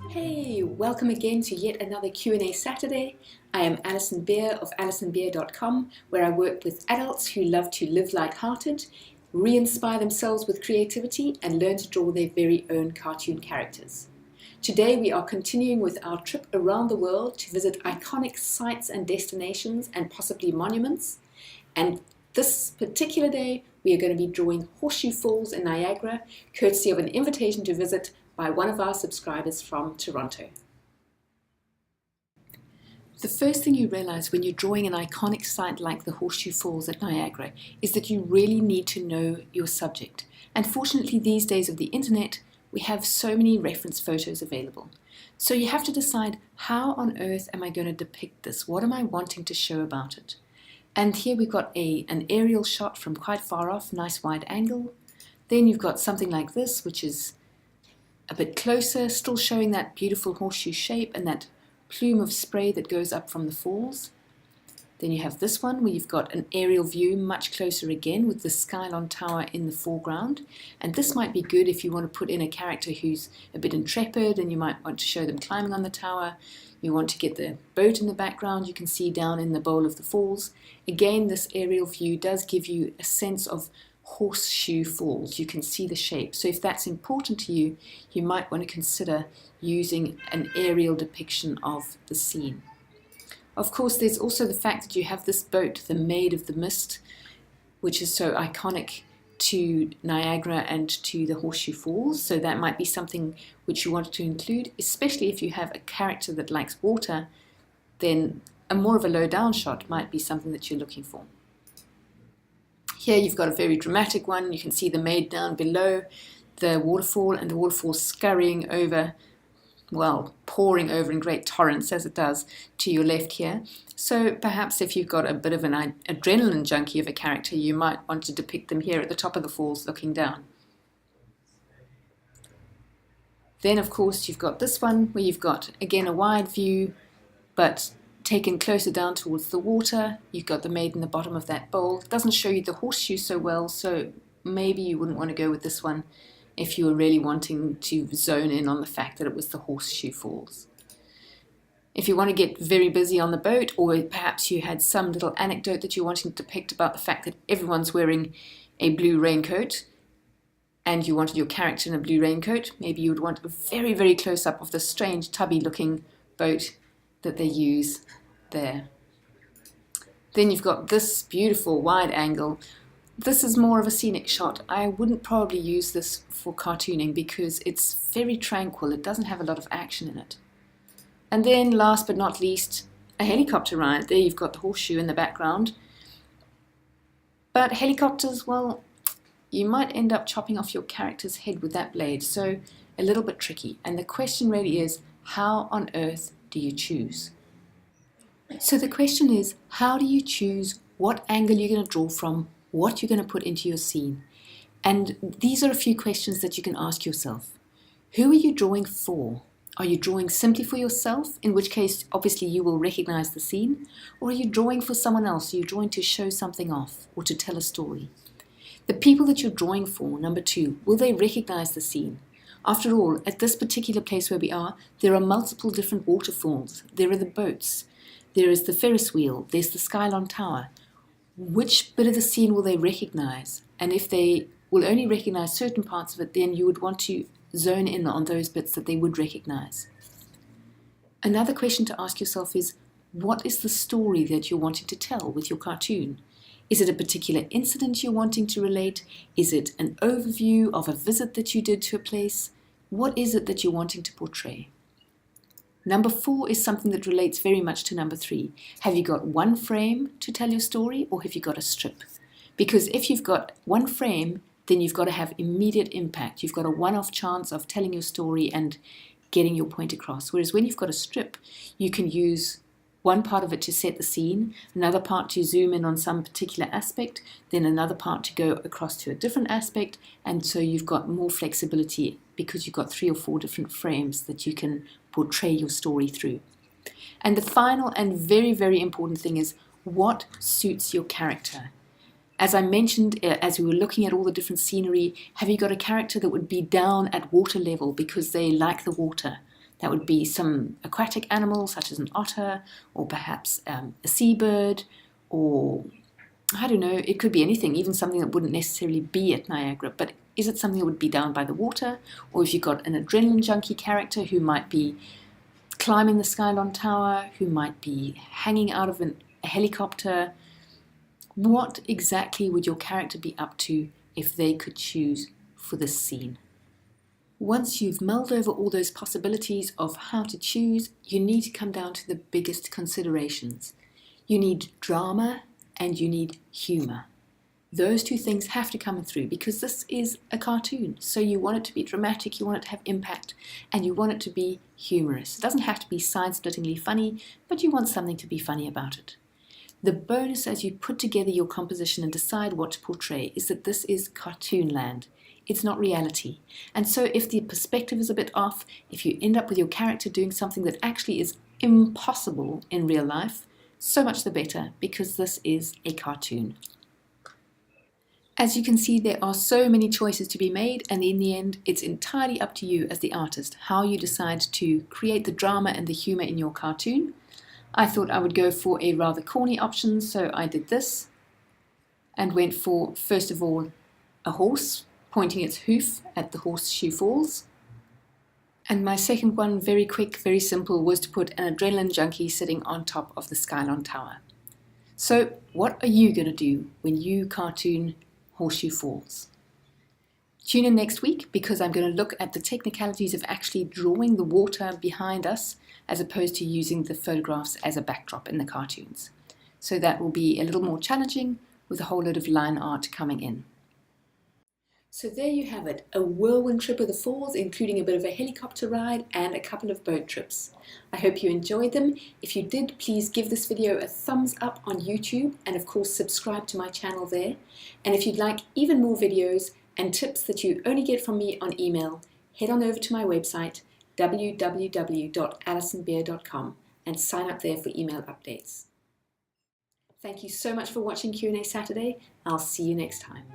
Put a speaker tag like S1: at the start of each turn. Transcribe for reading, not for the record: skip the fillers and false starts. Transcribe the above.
S1: Hey, welcome again to yet another Q&A Saturday. I am Alison Beer of AlisonBeer.com, where I work with adults who love to live light-hearted, re-inspire themselves with creativity, and learn to draw their very own cartoon characters. Today we are continuing with our trip around the world to visit iconic sites and destinations and possibly monuments. And this particular day we are going to be drawing Horseshoe Falls in Niagara, courtesy of an invitation to visit by one of our subscribers from Toronto. The first thing you realize when you're drawing an iconic site like the Horseshoe Falls at Niagara is that you really need to know your subject. And fortunately, these days of the internet, we have so many reference photos available. So you have to decide, how on earth am I going to depict this? What am I wanting to show about it? And here we've got an aerial shot from quite far off, nice wide angle. Then you've got something like this, which is a bit closer, still showing that beautiful horseshoe shape and that plume of spray that goes up from the falls. Then you have this one where you've got an aerial view much closer again with the Skylon Tower in the foreground. And this might be good if you want to put in a character who's a bit intrepid and you might want to show them climbing on the tower. You want to get the boat in the background you can see down in the bowl of the falls. Again, this aerial view does give you a sense of Horseshoe Falls. You can see the shape. So if that's important to you, you might want to consider using an aerial depiction of the scene. Of course, there's also the fact that you have this boat, the Maid of the Mist, which is so iconic to Niagara and to the Horseshoe Falls. So that might be something which you want to include, especially if you have a character that likes water, then a more of a low down shot might be something that you're looking for. Here you've got a very dramatic one. You can see the maid down below the waterfall and the waterfall scurrying over, well, pouring over in great torrents as it does to your left here. So perhaps if you've got a bit of an adrenaline junkie of a character, you might want to depict them here at the top of the falls looking down. Then of course you've got this one where you've got again a wide view but taken closer down towards the water. You've got the maid in the bottom of that bowl. It doesn't show you the horseshoe so well, so maybe you wouldn't want to go with this one if you were really wanting to zone in on the fact that it was the Horseshoe Falls. If you want to get very busy on the boat, or perhaps you had some little anecdote that you're wanting to depict about the fact that everyone's wearing a blue raincoat and you wanted your character in a blue raincoat, maybe you would want a very, very close up of the strange tubby looking boat that they use there. Then you've got this beautiful wide angle. This is more of a scenic shot. I wouldn't probably use this for cartooning because it's very tranquil. It doesn't have a lot of action in it. And then last but not least, a helicopter ride. There you've got the horseshoe in the background. But helicopters, well, you might end up chopping off your character's head with that blade, so a little bit tricky. And the question really is, how on earth do you choose? So the question is, how do you choose what angle you're going to draw from, what you're going to put into your scene? And these are a few questions that you can ask yourself. Who are you drawing for? Are you drawing simply for yourself, in which case obviously you will recognize the scene? Or are you drawing for someone else? Are you drawing to show something off or to tell a story? The people that you're drawing for, number two, will they recognize the scene? After all, at this particular place where we are, there are multiple different waterfalls. There are the boats. There is the Ferris wheel. There's the Skylon Tower. Which bit of the scene will they recognize? And if they will only recognize certain parts of it, then you would want to zone in on those bits that they would recognize. Another question to ask yourself is, what is the story that you're wanting to tell with your cartoon? Is it a particular incident you're wanting to relate? Is it an overview of a visit that you did to a place? What is it that you're wanting to portray? Number four is something that relates very much to number three. Have you got one frame to tell your story, or have you got a strip? Because if you've got one frame, then you've got to have immediate impact. You've got a one-off chance of telling your story and getting your point across. Whereas when you've got a strip, you can use one part of it to set the scene, another part to zoom in on some particular aspect, then another part to go across to a different aspect, and so you've got more flexibility because you've got 3 or 4 different frames that you can portray your story through. And the final and very, very important thing is, what suits your character? As I mentioned, as we were looking at all the different scenery, have you got a character that would be down at water level because they like the water? That would be some aquatic animal such as an otter, or perhaps a seabird, or I don't know, it could be anything, even something that wouldn't necessarily be at Niagara, but is it something that would be down by the water? Or if you've got an adrenaline junkie character who might be climbing the Skylon Tower, who might be hanging out of a helicopter, what exactly would your character be up to if they could choose for this scene? Once you've mulled over all those possibilities of how to choose, you need to come down to the biggest considerations. You need drama and you need humour. Those two things have to come through because this is a cartoon. So you want it to be dramatic, you want it to have impact, and you want it to be humorous. It doesn't have to be side-splittingly funny, but you want something to be funny about it. The bonus as you put together your composition and decide what to portray is that this is cartoon land. It's not reality. And so if the perspective is a bit off, if you end up with your character doing something that actually is impossible in real life, so much the better, because this is a cartoon. As you can see, there are so many choices to be made, and in the end, it's entirely up to you as the artist, how you decide to create the drama and the humour in your cartoon. I thought I would go for a rather corny option, so I did this, and went for, first of all, a horse pointing its hoof at the Horseshoe Falls. And my second one, very quick, very simple, was to put an adrenaline junkie sitting on top of the Skylon Tower. So what are you going to do when you cartoon Horseshoe Falls? Tune in next week because I'm going to look at the technicalities of actually drawing the water behind us as opposed to using the photographs as a backdrop in the cartoons. So that will be a little more challenging with a whole load of line art coming in. So there you have it, a whirlwind trip of the falls, including a bit of a helicopter ride and a couple of boat trips. I hope you enjoyed them. If you did, please give this video a thumbs up on YouTube and of course subscribe to my channel there. And if you'd like even more videos and tips that you only get from me on email, head on over to my website www.alisonbeer.com and sign up there for email updates. Thank you so much for watching Q&A Saturday. I'll see you next time.